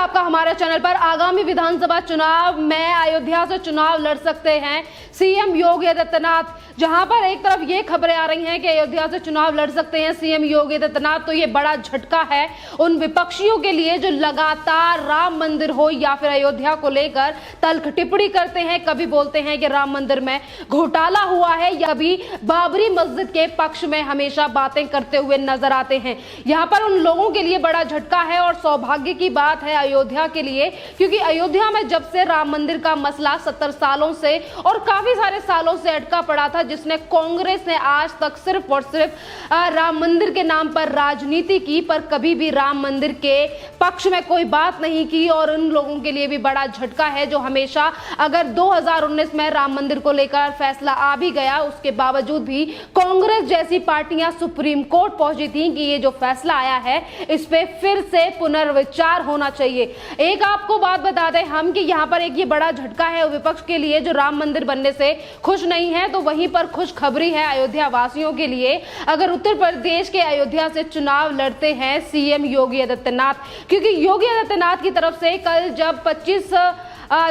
आपका हमारे चैनल पर। आगामी विधानसभा चुनाव में अयोध्या से चुनाव लड़ सकते हैं सीएम योगी आदित्यनाथ। जहां पर एक तरफ ये खबरें आ रही हैं कि अयोध्या से चुनाव लड़ सकते हैं सीएम योगी आदित्यनाथ, तो ये बड़ा झटका है उन विपक्षियों के लिए जो लगातार राम मंदिर हो या फिर अयोध्या को लेकर तल्ख टिप्पणी करते हैं। कभी बोलते हैं कि राम मंदिर में घोटाला हुआ है या भी बाबरी मस्जिद के पक्ष में हमेशा बातें करते हुए नजर आते हैं। यहाँ पर उन लोगों के लिए बड़ा झटका है और सौभाग्य की बात है अयोध्या के लिए, क्योंकि अयोध्या में जब से राम मंदिर का मसला 70 सालों से और काफी सारे सालों से अटका पड़ा था, जिसने कांग्रेस ने आज तक सिर्फ और सिर्फ राम मंदिर के नाम पर राजनीति की, पर कभी भी राम मंदिर के पक्ष में कोई बात नहीं की। और उन लोगों के लिए भी बड़ा झटका है जो हमेशा, अगर 2019 में राम मंदिर को लेकर फैसला आ भी गया, उसके बावजूद भी कांग्रेस जैसी पार्टियां सुप्रीम कोर्ट पहुंची थी कि ये जो फैसला आया है इस पे फिर से पुनर्विचार होना चाहिए। एक आपको बात बता दें हम कि यहाँ पर एक ये बड़ा झटका है विपक्ष के लिए जो राम मंदिर बनने से खुश नहीं है, तो वहीं पर खुशखबरी है अयोध्या वासियों के लिए। अगर उत्तर प्रदेश के अयोध्या से चुनाव लड़ते हैं सीएम योगी आदित्यनाथ, क्योंकि योगी आदित्यनाथ की तरफ से कल जब 25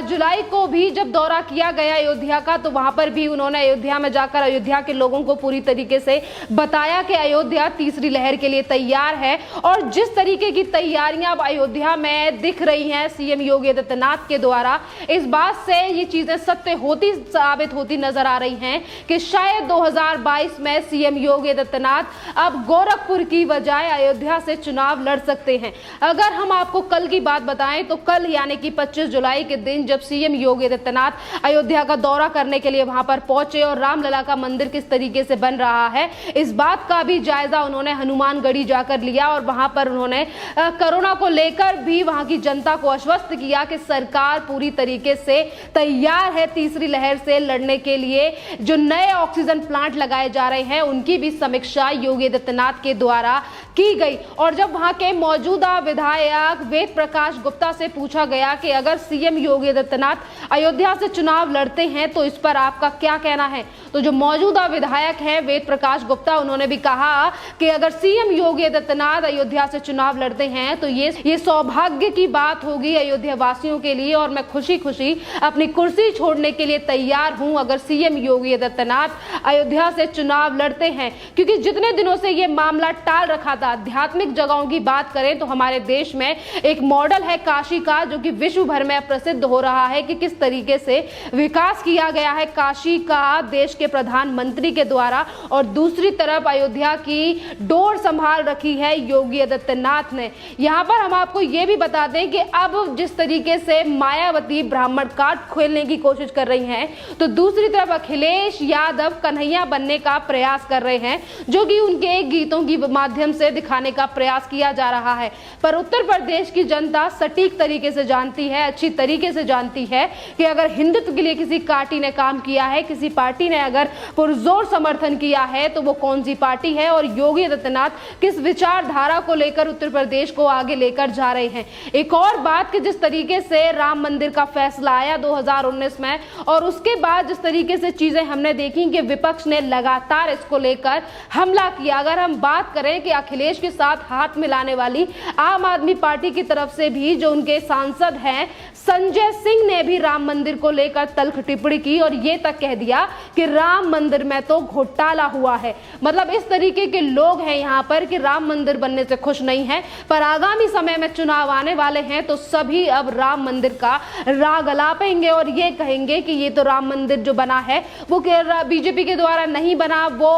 जुलाई को भी जब दौरा किया गया अयोध्या का, तो वहां पर भी उन्होंने अयोध्या में जाकर अयोध्या के लोगों को पूरी तरीके से बताया कि अयोध्या तीसरी लहर के लिए तैयार है। और जिस तरीके की तैयारियां अब अयोध्या में दिख रही हैं सीएम योगी आदित्यनाथ के द्वारा, इस बात से ये चीजें सत्य होती साबित होती नजर आ रही हैं कि शायद 2022 में सीएम योगी आदित्यनाथ अब गोरखपुर की बजाय अयोध्या से चुनाव लड़ सकते हैं। अगर हम आपको कल की बात बताएं तो कल यानी कि 25 जुलाई के दिन जब सीएम योगी आदित्यनाथ अयोध्या का दौरा करने के लिए वहां पर पहुंचे और रामलला का मंदिर किस तरीके से बन रहा है, इस बात का भी जायजा उन्होंने हनुमानगढ़ी जाकर लिया। और वहां पर उन्होंने कोरोना को लेकर भी वहां की जनता को आश्वस्त किया कि सरकार पूरी तरीके से तैयार है तीसरी लहर से लड़ने के लिए। जो नए ऑक्सीजन प्लांट लगाए जा रहे हैं उनकी भी समीक्षा योगी आदित्यनाथ के द्वारा की गई। और जब वहां के मौजूदा विधायक वेद प्रकाश गुप्ता से पूछा गया कि अगर सीएम योगी आदित्यनाथ अयोध्या से चुनाव लड़ते हैं तो इस पर आपका क्या कहना है, तो जो मौजूदा विधायक हैं वेद प्रकाश गुप्ता, उन्होंने भी कहा कि अगर सीएम योगी आदित्यनाथ अयोध्या से चुनाव लड़ते हैं तो ये सौभाग्य की बात होगी अयोध्या वासियों के लिए, और मैं खुशी खुशी अपनी कुर्सी छोड़ने के लिए तैयार हूं अगर सीएम योगी आदित्यनाथ अयोध्या से चुनाव लड़ते हैं। क्योंकि जितने दिनों से ये मामला टाल रखा था, आध्यात्मिक जगहों की बात करें तो हमारे देश में एक मॉडल है काशी का, जो कि विश्व भर में प्रसिद्ध हो रहा है कि किस तरीके से विकास किया गया है काशी का देश के प्रधानमंत्री के द्वारा, और दूसरी तरफ अयोध्या की डोर संभाल रखी है योगी आदित्यनाथ ने। यहां पर हम आपको यह भी बता दें कि अब जिस तरीके से मायावती ब्राह्मण कार्ड खोलने की कोशिश कर रही हैं, तो दूसरी तरफ अखिलेश यादव कन्हैया बनने का प्रयास कर रहे हैं, जो कि उनके गीतों की माध्यम से दिखाने का प्रयास किया जा रहा है। पर उत्तर प्रदेश की जनता सटीक तरीके से जानती है, अच्छी तरीके से जानती है कि अगर हिंदुत्व के लिए किसी पार्टी ने काम किया है, किसी पार्टी ने अगर पुरजोर समर्थन किया है, तो वो कौन सी पार्टी है और योगी आदित्यनाथ किस विचारधारा को लेकर उत्तर प्रदेश को आगे लेकर जा रहे हैं। एक और बात कि जिस तरीके से राम मंदिर का फैसला आया 2019 में, और उसके बाद जिस तरीके से चीजें हमने देखी कि विपक्ष ने लगातार इसको लेकर हमला किया। अगर हम बात करें कि अखिलेश के साथ हाथ मिलाने वाली आम आदमी पार्टी की तरफ से भी जो उनके सांसद हैं संजय सिंह ने भी राम मंदिर को लेकर तल्ख टिप्पणी की और ये तक कह दिया कि राम मंदिर में तो घोटाला हुआ है। मतलब इस तरीके के लोग हैं यहाँ पर कि राम मंदिर बनने से खुश नहीं है, पर आगामी समय में चुनाव आने वाले हैं तो सभी अब राम मंदिर का राग अलापेंगे और ये कहेंगे कि ये तो राम मंदिर जो बना है वो बीजेपी के द्वारा नहीं बना, वो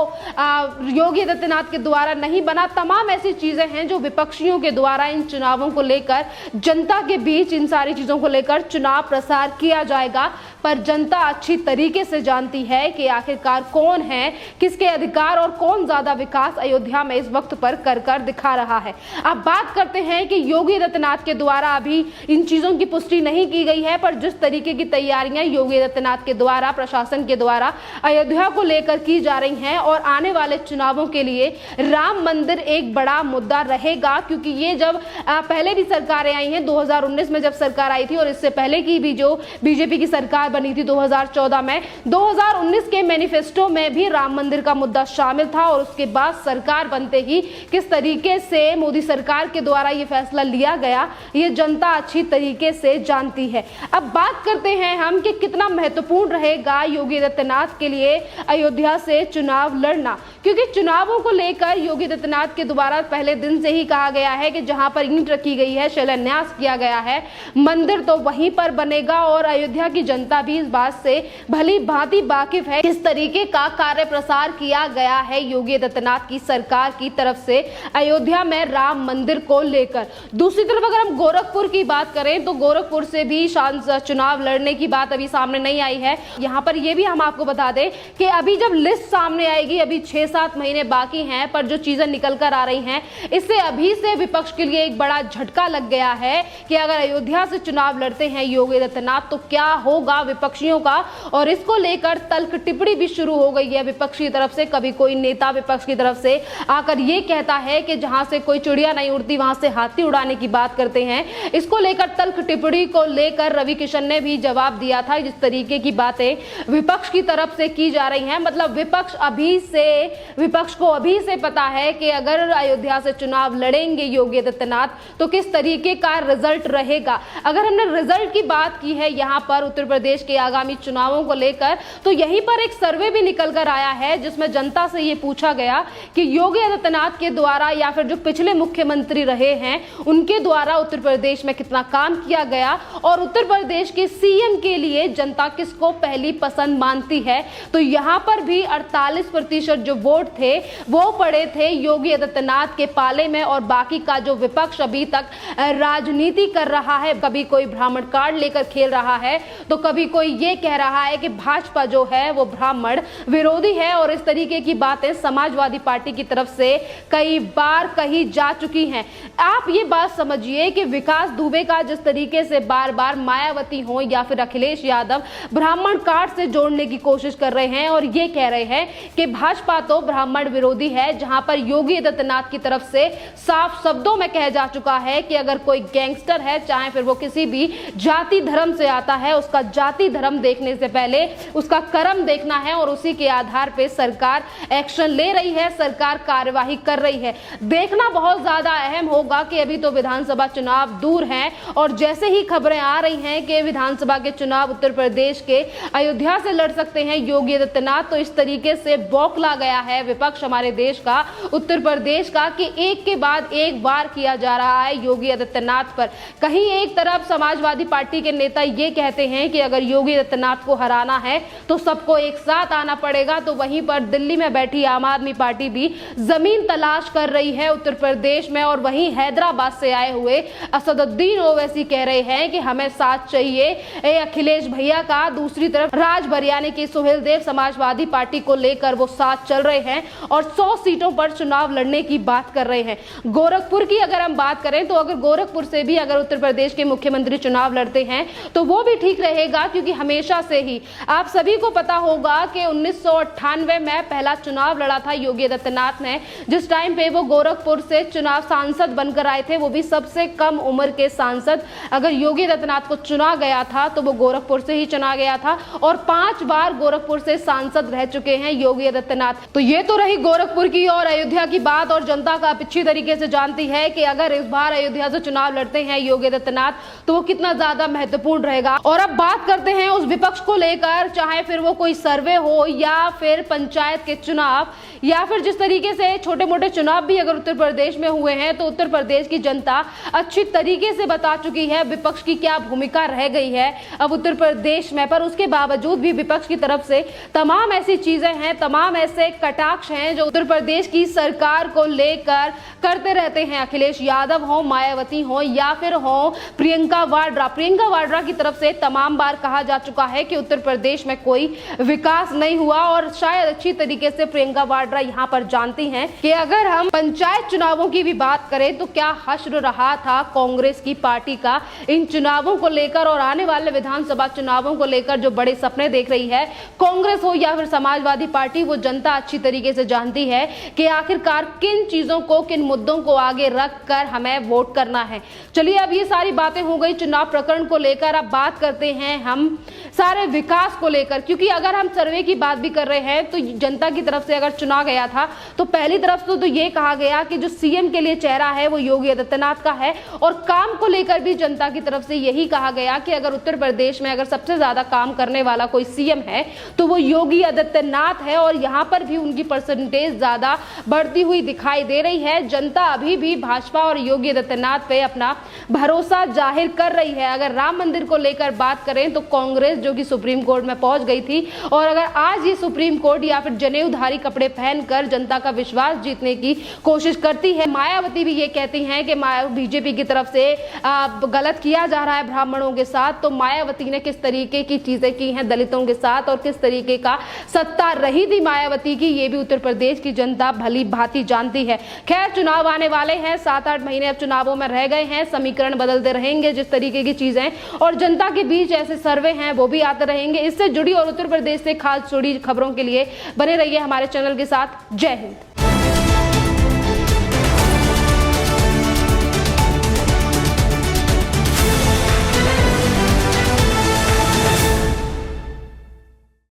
योगी आदित्यनाथ के द्वारा नहीं बना। तमाम ऐसी चीजें हैं जो विपक्षियों के द्वारा इन चुनावों को लेकर जनता के बीच इन सारी चीजों को लेकर चुनाव प्रसार किया जाएगा। पर जनता अच्छी तरीके से जानती है कि आखिरकार कौन है, किसके अधिकार और कौन ज्यादा विकास अयोध्या में इस वक्त पर कर दिखा रहा है। अब बात करते हैं कि योगी आदित्यनाथ के द्वारा अभी इन चीजों की पुष्टि नहीं की गई है, पर जिस तरीके की तैयारियां योगी आदित्यनाथ के द्वारा, प्रशासन के द्वारा अयोध्या को लेकर की जा रही हैं और आने वाले चुनावों के लिए राम मंदिर एक बड़ा मुद्दा रहेगा। क्योंकि ये जब पहले भी सरकारें आई हैं, 2019 में जब सरकार आई थी और इससे पहले की भी जो बीजेपी की सरकार बनी थी 2014 में, 2019 के मैनिफेस्टो में भी राम मंदिर का मुद्दा शामिल था और उसके बाद सरकार बनते ही किस तरीके से मोदी सरकार के द्वारा ये फैसला लिया गया, ये जनता अच्छी तरीके से जानती है। अब बात करते हैं हम कि कितना महत्वपूर्ण रहेगा योगी आदित्यनाथ के लिए अयोध्या से चुनाव लड़ना, क्योंकि चुनावों को लेकर योगी आदित्यनाथ के द्वारा पहले दिन से ही कहा गया है कि जहां पर ईंट रखी गई है, शिलान्यास किया गया है, मंदिर तो वहीं पर बनेगा और अयोध्या की जनता भी इस बात से भली भांति वाकिफ है किस तरीके का कार्य प्रसार किया गया है योगी आदित्यनाथ की सरकार की तरफ से अयोध्या में राम मंदिर को लेकर। दूसरी तरफ अगर हम गोरखपुर की बात करें तो गोरखपुर से भी चुनाव लड़ने की बात अभी सामने नहीं आई है। यहाँ पर यह भी हम आपको बता दें कि अभी जब लिस्ट सामने आएगी, अभी 6-7 महीने बाकी हैं, पर जो चीजें निकल कर आ रही हैं, इससे अभी से विपक्ष के लिए एक बड़ा झटका लग गया है कि अगर अयोध्या से चुनाव लड़ते हैं योगी आदित्यनाथ तो क्या होगा विपक्षियों का, और इसको लेकर तल्ख टिप्पणी भी शुरू हो गई है विपक्ष की तरफ से। कभी कोई नेता विपक्ष की तरफ से आकर ये कहता है कि जहां से कोई चिड़िया नहीं उड़ती वहां से हाथी उड़ाने की बात करते हैं। इसको लेकर तल्ख टिप्पणी को लेकर रवि किशन ने भी जवाब दिया था। जिस तरीके की बातें विपक्ष की तरफ से की जा रही हैं, मतलब विपक्ष को अभी से पता है कि अगर अयोध्या से चुनाव लड़ेंगे योगी आदित्यनाथ तो किस तरीके का रिजल्ट रहेगा। अगर हमने रिजल्ट की बात की है यहाँ पर उत्तर प्रदेश के आगामी चुनावों को लेकर, तो यहीं पर एक सर्वे भी निकल कर आया है जिसमें जनता से ये पूछा गया कि योगी आदित्यनाथ के द्वारा या फिर जो पिछले मुख्यमंत्री रहे हैं उनके द्वारा उत्तर प्रदेश में कितना काम किया गया और उत्तर प्रदेश के सीएम के लिए जनता किसको पहली पसंद मानती है। तो यहाँ पर भी 48% जो वोट थे वो पड़े थे योगी आदित्यनाथ के पाले में, और बाकी का जो विपक्ष अभी तक राजनीति कर रहा है, कभी कोई ब्राह्मण कार्ड लेकर खेल रहा है तो कभी कोई ये कह रहा है कि भाजपा जो है वो ब्राह्मण विरोधी है, और इस तरीके की बातें समाजवादी पार्टी की तरफ से कई बार कही जा चुकी हैं। आप ये बात समझिए कि विकास दुबे का जिस तरीके से बार बार मायावती हो या फिर अखिलेश यादव ब्राह्मण कार्ड से जोड़ने की कोशिश कर रहे हैं और ये कह रहे हैं कि भाजपा तो ब्राह्मण विरोधी है, जहां पर योगी आदित्यनाथ की तरफ से साफ शब्दों में कहा जा चुका है कि अगर कोई गैंगस्टर है, चाहे फिर वो किसी भी जाति धर्म से आता है, उसका जाति धर्म देखने से पहले उसका कर्म देखना है और उसी के आधार पर सरकार एक्शन ले रही है, सरकार कार्यवाही कर रही है। देखना बहुत ज्यादा अहम होगा कि अभी तो विधानसभा चुनाव दूर हैं और जैसे ही खबरें आ रही हैं कि विधानसभा के चुनाव उत्तर प्रदेश के अयोध्या से लड़ सकते हैं योगी आदित्यनाथ, तो इस तरीके से बौखला गया है विपक्ष हमारे देश का, उत्तर प्रदेश का, कि एक के बाद एक बार किया जा रहा है योगी आदित्यनाथ पर। कहीं एक तरफ समाजवादी पार्टी के नेता ये कहते हैं कि अगर योगी आदित्यनाथ को हराना है तो सबको एक साथ आना पड़ेगा, तो वहीं पर दिल्ली में बैठी आम आदमी पार्टी भी जमीन तलाश कर रही है उत्तर प्रदेश में, और वहीं हैदराबाद से आए हुए असदुद्दीन ओवैसी कह रहे हैं कि हमें साथ चाहिए अखिलेश भैया का। दूसरी तरफ राज बरियानी की सुहेल देव समाजवादी पार्टी को लेकर वो साथ चल रहे हैं और 100 सीटों पर चुनाव लड़ने की बात कर रहे हैं। गोरखपुर की अगर हम बात करें तो अगर गोरखपुर से भी अगर उत्तर प्रदेश के मुख्यमंत्री चुनाव लड़ते हैं तो वो भी ठीक रहेगा, क्योंकि हमेशा से ही आप सभी को पता होगा कि 1998 में पहला चुनाव लड़ा था योगी आदित्यनाथ ने, जिस टाइम पे वो गोरखपुर से चुनाव सांसद बनकर आए थे, वो भी सबसे कम उम्र के सांसद। अगर योगी आदित्यनाथ को चुना गया था तो वो गोरखपुर से ही चुना गया था और 5 बार गोरखपुर से सांसद रह चुके हैं योगी आदित्यनाथ। तो ये तो रही गोरखपुर की और अयोध्या की बात, और जनता का अच्छी तरीके से जानती है कि अगर इस बार अयोध्या से चुनाव लड़ते हैं योगी आदित्यनाथ तो वो कितना ज्यादा महत्वपूर्ण रहेगा। और अब बात करते हैं उस विपक्ष को लेकर, चाहे फिर वो कोई सर्वे हो या फिर पंचायत के चुनाव या फिर जिस तरीके से छोटे मोटे चुनाव भी अगर उत्तर प्रदेश में हुए हैं, तो उत्तर प्रदेश की जनता अच्छी तरीके से बता चुकी है विपक्ष की क्या भूमिका रह गई है अब उत्तर प्रदेश में। पर उसके बावजूद भी विपक्ष की तरफ से तमाम ऐसी चीजें हैं, तमाम ऐसे कटाक्ष हैं जो उत्तर प्रदेश की सरकार को लेकर करते रहते हैं। अखिलेश यादव हो, मायावती हो या फिर हो प्रियंका वाड्रा की तरफ से तमाम बार कहा जा चुका है कि उत्तर प्रदेश में कोई विकास नहीं हुआ, और शायद अच्छी तरीके से प्रियंका वाड्रा यहाँ पर जानती हैं कि अगर हम पंचायत चुनावों की भी बात करें तो क्या हश्र रहा था कांग्रेस की पार्टी का इन चुनावों को लेकर, और आने वाले विधानसभा चुनावों को लेकर जो बड़े सपने देख रही है कांग्रेस हो या फिर समाजवादी पार्टी, वो जनता अच्छी तरीके से जानती है कि आखिरकार किन चीजों को, किन मुद्दों को आगे रखकर हमें वोट करना है। चलिए, अब ये सारी बातें हो गई चुनाव प्रकरण को लेकर। अब बात करते हैं हम सारे विकास को लेकर, क्योंकि अगर हम सर्वे की बात भी कर रहे हैं तो जनता की तरफ से अगर चुना गया था तो पहली तरफ से तो ये कहा गया कि जो सीएम के लिए चेहरा है वो योगी आदित्यनाथ का है, और काम को लेकर भी जनता की तरफ से यही कहा गया कि अगर उत्तर प्रदेश में अगर सबसे ज्यादा काम करने वाला कोई सीएम है तो वो योगी आदित्यनाथ है, और यहां पर भी उनकी परसेंटेज ज्यादा बढ़ती हुई दिखाई दे रही है। जनता अभी भी भाजपा और योगी आदित्यनाथ पे अपना भरोसा जाहिर कर रही है। अगर राम मंदिर को लेकर बात करें तो कांग्रेस जो कि सुप्रीम कोर्ट में पहुंच गई थी, और अगर आज ये सुप्रीम कोर्ट या फिर जनेऊधारी कपड़े पहनकर जनता का विश्वास जीतने की कोशिश करती है। मायावती भी ये कहती हैं कि बीजेपी की तरफ से गलत किया जा रहा है ब्राह्मणों के साथ, तो मायावती ने किस तरीके की चीजें की हैं दलितों के साथ और किस तरीके का सत्ता रही थी मायावती की, ये भी उत्तर प्रदेश की जनता भली भांति जानती है। खैर, चुनाव आने वाले हैं, 7-8 महीने अब चुनावों में रह गए हैं, समीकरण बदलते रहेंगे जिस तरीके की चीजें, और जनता के बीच ऐसे सर्वे हैं वो भी आते रहेंगे। इससे जुड़ी और उत्तर प्रदेश से खास जुड़ी खबरों के लिए बने रहिए हमारे चैनल के साथ। जय हिंद।